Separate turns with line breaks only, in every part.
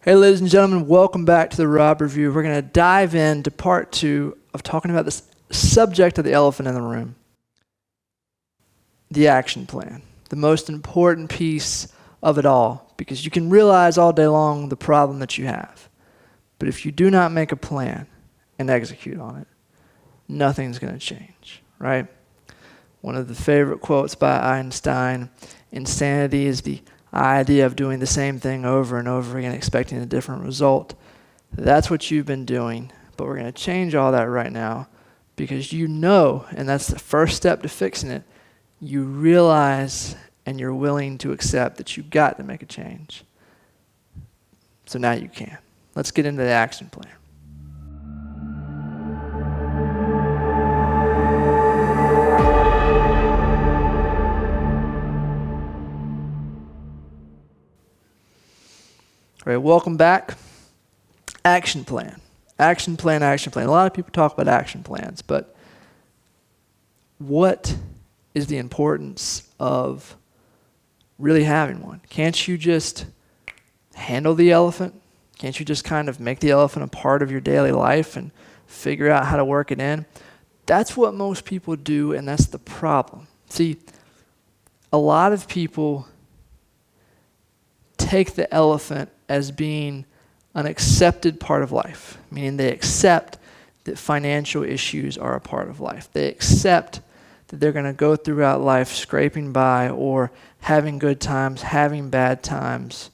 Hey, ladies and gentlemen, welcome back to the Rob Review. We're going to dive into part 2 of talking about this subject of the elephant in the room, the action plan, the most important piece of it all, because you can realize all day long the problem that you have. But if you do not make a plan and execute on it, nothing's going to change, right? One of the favorite quotes by Einstein, insanity is the idea of doing the same thing over and over again, expecting a different result. That's what you've been doing, but we're going to change all that right now because you know, and that's the first step to fixing it, you realize and you're willing to accept that you've got to make a change. So now you can. Let's get into the action plan. All right, welcome back. Action plan. Action plan, action plan. A lot of people talk about action plans, but what is the importance of really having one? Can't you just handle the elephant? Can't you just kind of make the elephant a part of your daily life and figure out how to work it in? That's what most people do, and that's the problem. See, a lot of people take the elephant as being an accepted part of life, meaning they accept that financial issues are a part of life. They accept that they're going to go throughout life scraping by or having good times, having bad times,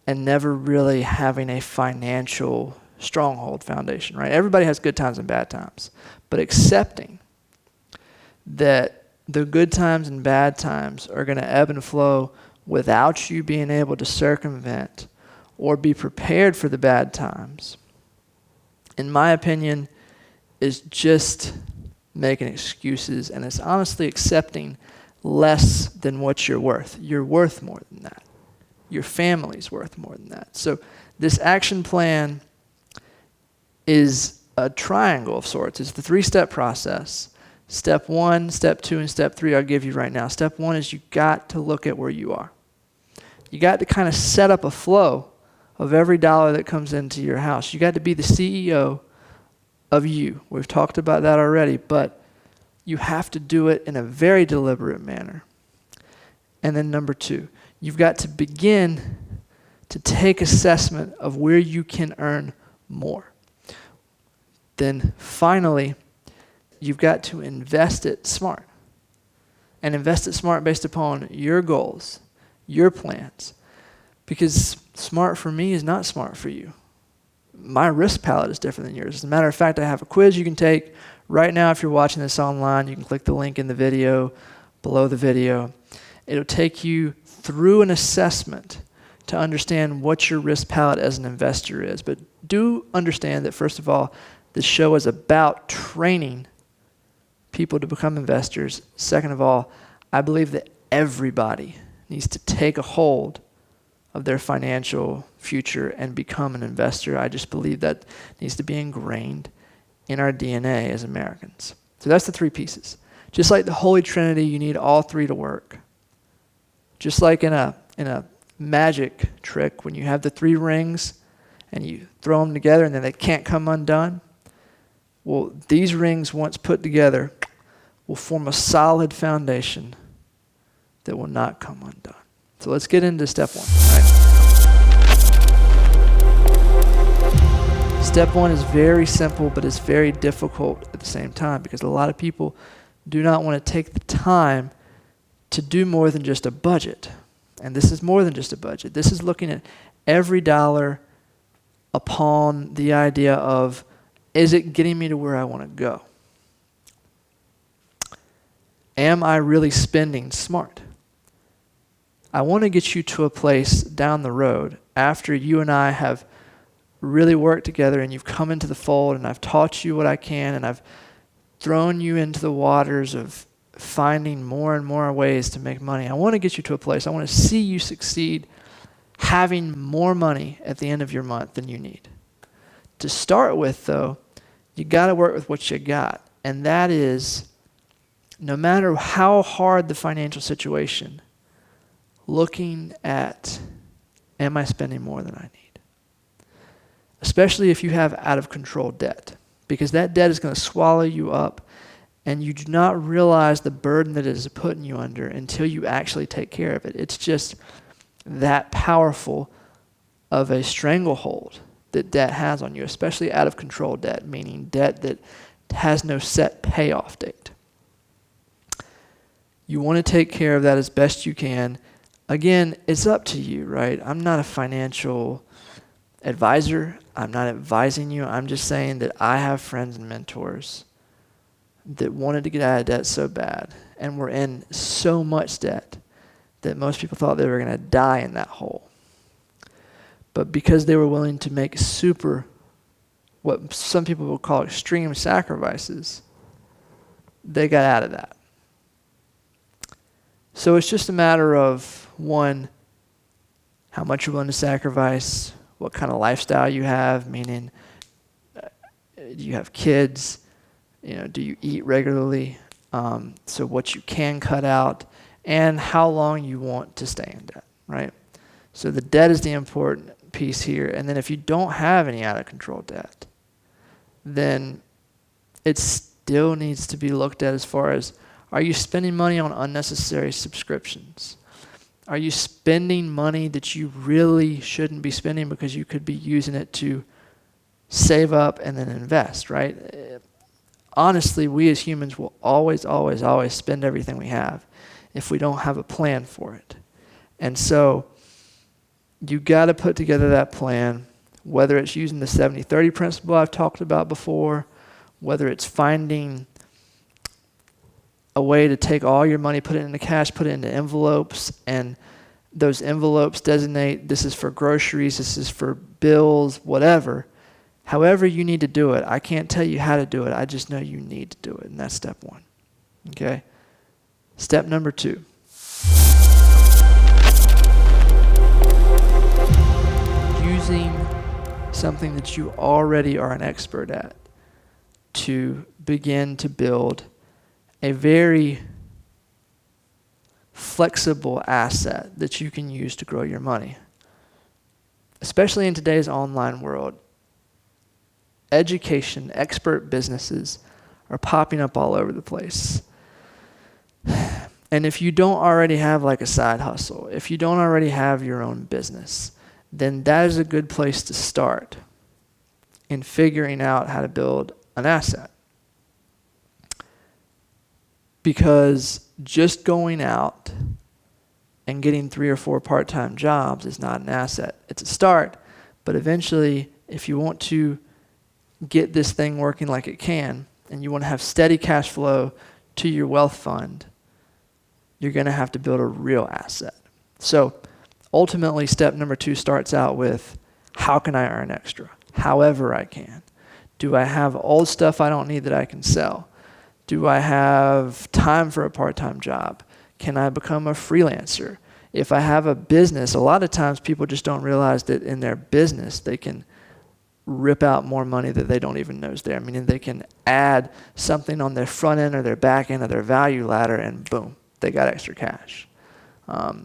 and never really having a financial stronghold foundation, right? Everybody has good times and bad times, but accepting that the good times and bad times are going to ebb and flow without you being able to circumvent or be prepared for the bad times, in my opinion, is just making excuses, and it's honestly accepting less than what you're worth. You're worth more than that. Your family's worth more than that. So this action plan is a triangle of sorts. It's the 3-step process. Step 1, step 2, and step 3 I'll give you right now. Step 1 is you got to look at where you are. You got to kind of set up a flow of every dollar that comes into your house. You got to be the CEO of you. We've talked about that already, but you have to do it in a very deliberate manner. And then number 2, you've got to begin to take assessment of where you can earn more. Then finally, you've got to invest it smart. And invest it smart based upon your goals, your plans. Because smart for me is not smart for you. My risk palette is different than yours. As a matter of fact, I have a quiz you can take right now if you're watching this online. You can click the link in the video, below the video. It'll take you through an assessment to understand what your risk palette as an investor is. But do understand that, first of all, this show is about training people to become investors. Second of all, I believe that everybody needs to take a hold of their financial future and become an investor. I just believe that needs to be ingrained in our DNA as Americans. So that's the 3 pieces. Just like the Holy Trinity, you need all 3 to work. Just like in a magic trick, when you have the 3 rings and you throw them together and then they can't come undone. Well, these rings, once put together, will form a solid foundation that will not come undone. So let's get into step 1. Right? Step 1 is very simple, but it's very difficult at the same time because a lot of people do not want to take the time to do more than just a budget. And this is more than just a budget. This is looking at every dollar upon the idea of, is it getting me to where I want to go? Am I really spending smart? I want to get you to a place down the road after you and I have really worked together and you've come into the fold and I've taught you what I can and I've thrown you into the waters of finding more and more ways to make money. I want to get you to a place. I want to see you succeed having more money at the end of your month than you need. To start with, though, you got to work with what you got. And that is, no matter how hard the financial situation, looking at Am I spending more than I need? Especially if you have out of control debt, because that debt is going to swallow you up, and you do not realize the burden that it is putting you under until you actually take care of it. It's just that powerful of a stranglehold that debt has on you, especially out of control debt, meaning debt that has no set payoff date. You want to take care of that as best you can. Again, it's up to you, right? I'm not a financial advisor. I'm not advising you. I'm just saying that I have friends and mentors that wanted to get out of debt so bad and were in so much debt that most people thought they were going to die in that hole. But because they were willing to make what some people would call extreme sacrifices, they got out of that. So it's just a matter of, one, how much you're willing to sacrifice, what kind of lifestyle you have, meaning do you have kids, do you eat regularly, so what you can cut out, and how long you want to stay in debt, right? So the debt is the important piece here. And then if you don't have any out of control debt, then it still needs to be looked at as far as, are you spending money on unnecessary subscriptions? Are you spending money that you really shouldn't be spending because you could be using it to save up and then invest, right? Honestly, we as humans will always, always, always spend everything we have if we don't have a plan for it. And so you got to put together that plan, whether it's using the 70-30 principle I've talked about before, whether it's finding a way to take all your money, put it into cash, put it into envelopes, and those envelopes designate this is for groceries, this is for bills, whatever. However you need to do it. I can't tell you how to do it. I just know you need to do it, and that's step one. Okay? Step number 2. Using something that you already are an expert at to begin to build a very flexible asset that you can use to grow your money. Especially in today's online world, education, expert businesses are popping up all over the place. And if you don't already have like a side hustle, if you don't already have your own business, then that is a good place to start in figuring out how to build an asset. Because just going out and getting 3 or 4 part-time jobs is not an asset. It's a start, but eventually, if you want to get this thing working like it can, and you want to have steady cash flow to your wealth fund, you're going to have to build a real asset. So ultimately, step number 2 starts out with, how can I earn extra? However I can. Do I have old stuff I don't need that I can sell? Do I have time for a part-time job? Can I become a freelancer? If I have a business, a lot of times people just don't realize that in their business they can rip out more money that they don't even know is there. Meaning they can add something on their front end or their back end of their value ladder and boom, they got extra cash.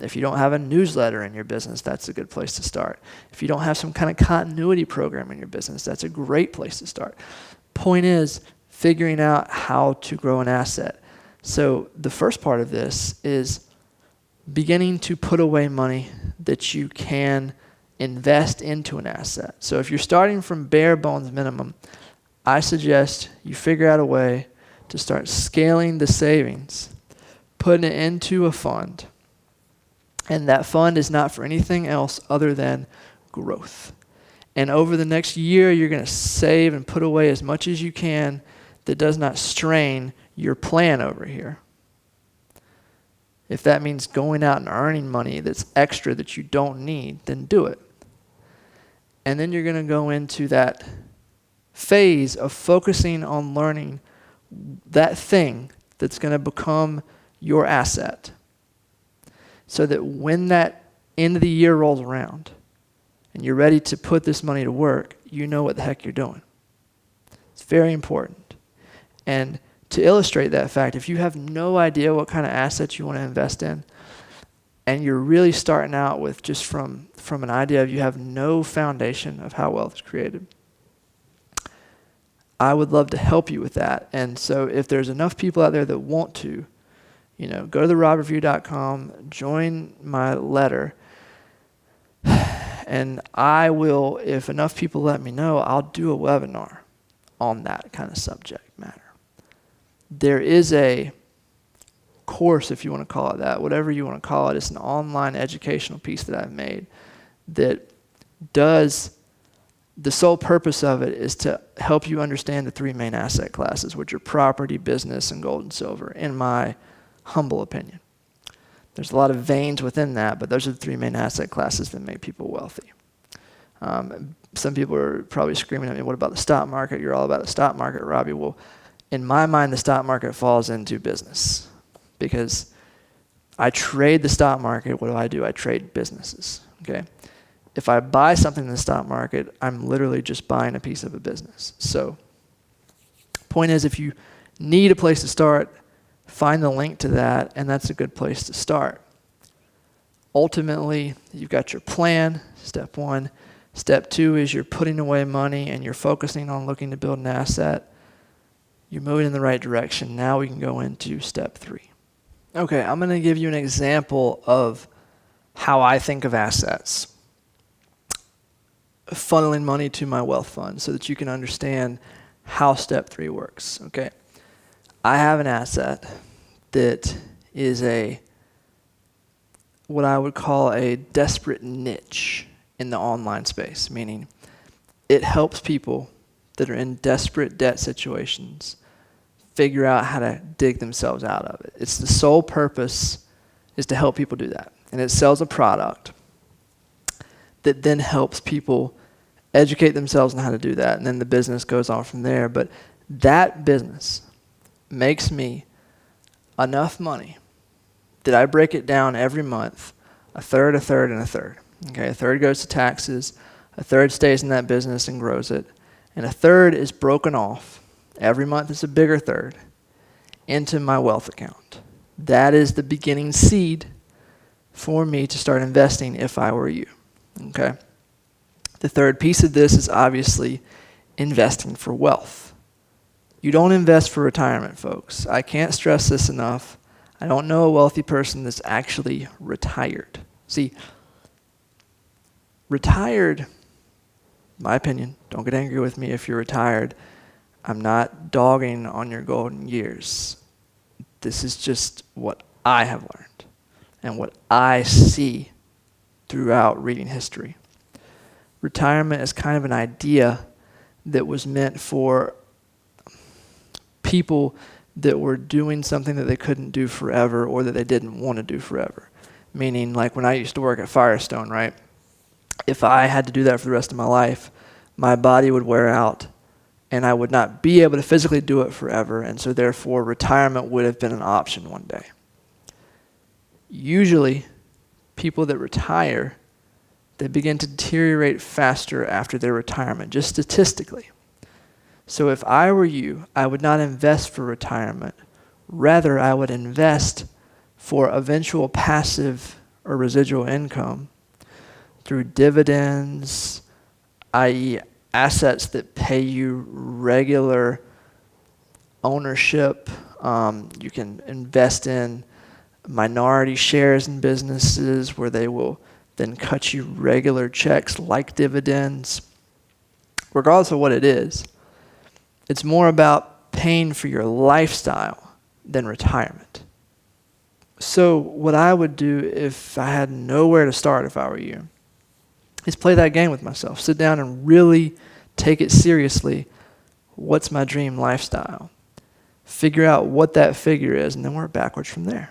If you don't have a newsletter in your business, that's a good place to start. If you don't have some kind of continuity program in your business, that's a great place to start. Point is, figuring out how to grow an asset. So the first part of this is beginning to put away money that you can invest into an asset. So if you're starting from bare bones minimum, I suggest you figure out a way to start scaling the savings, putting it into a fund. And that fund is not for anything else other than growth. And over the next year, you're going to save and put away as much as you can that does not strain your plan over here. If that means going out and earning money that's extra that you don't need, then do it. And then you're going to go into that phase of focusing on learning that thing that's going to become your asset. So that when that end of the year rolls around and you're ready to put this money to work, you know what the heck you're doing. It's very important. And to illustrate that fact, if you have no idea what kind of assets you want to invest in, and you're really starting out with just from an idea of you have no foundation of how wealth is created, I would love to help you with that. And so if there's enough people out there that want to, go to therobreview.com, join my letter, and I will, if enough people let me know, I'll do a webinar on that kind of subject matter. There is a course, if you want to call it that, whatever you want to call it. It's an online educational piece that I've made that does, the sole purpose of it is to help you understand the three main asset classes, which are property, business, and gold and silver, in my humble opinion. There's a lot of veins within that, but those are the three main asset classes that make people wealthy. Some people are probably screaming at me, what about the stock market? You're all about the stock market, Robbie. Well, in my mind, the stock market falls into business because I trade the stock market. What do? I trade businesses, okay? If I buy something in the stock market, I'm literally just buying a piece of a business. So point is, if you need a place to start, find the link to that, and that's a good place to start. Ultimately, you've got your plan, step one. Step two is you're putting away money and you're focusing on looking to build an asset. You're moving in the right direction. Now we can go into step three. Okay, I'm going to give you an example of how I think of assets, funneling money to my wealth fund so that you can understand how step three works. Okay, I have an asset that is what I would call a desperate niche in the online space, meaning it helps people that are in desperate debt situations figure out how to dig themselves out of it. It's the sole purpose is to help people do that. And it sells a product that then helps people educate themselves on how to do that. And then the business goes on from there. But that business makes me enough money that I break it down every month, a third, a third, and a third. Okay, a third goes to taxes, a third stays in that business and grows it, and a third is broken off. Every month it's a bigger third into my wealth account. That is the beginning seed for me to start investing if I were you. Okay. The third piece of this is obviously investing for wealth. You don't invest for retirement, folks. I can't stress this enough. I don't know a wealthy person that's actually retired. See, retired, my opinion, don't get angry with me if you're retired. I'm not dogging on your golden years. This is just what I have learned and what I see throughout reading history. Retirement is kind of an idea that was meant for people that were doing something that they couldn't do forever or that they didn't want to do forever. Meaning, like when I used to work at Firestone, right? If I had to do that for the rest of my life, my body would wear out and I would not be able to physically do it forever, and so therefore retirement would have been an option one day. Usually, people that retire, they begin to deteriorate faster after their retirement, just statistically. So if I were you, I would not invest for retirement. Rather, I would invest for eventual passive or residual income through dividends, i.e. assets that pay you regular ownership. You can invest in minority shares in businesses where they will then cut you regular checks like dividends. Regardless of what it is, it's more about paying for your lifestyle than retirement. So what I would do if I had nowhere to start if I were you is play that game with myself. Sit down and really take it seriously. What's my dream lifestyle? Figure out what that figure is and then work backwards from there.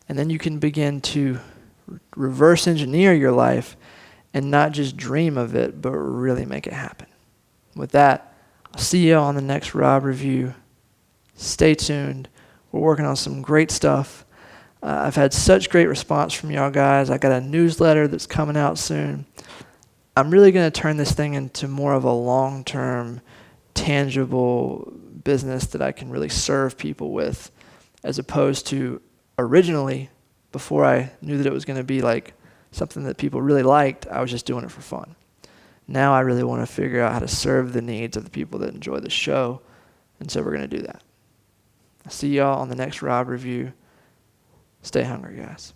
And then you can begin to reverse engineer your life and not just dream of it, but really make it happen. With that, I'll see you on the next Rob Review. Stay tuned. We're working on some great stuff. I've had such great response from y'all guys. I got a newsletter that's coming out soon. I'm really going to turn this thing into more of a long-term, tangible business that I can really serve people with, as opposed to originally Before I knew that it was going to be like something that people really liked, I was just doing it for fun. Now I really want to figure out how to serve the needs of the people that enjoy the show, and so we're going to do that. I'll see y'all on the next Rob Review. Stay hungry, guys.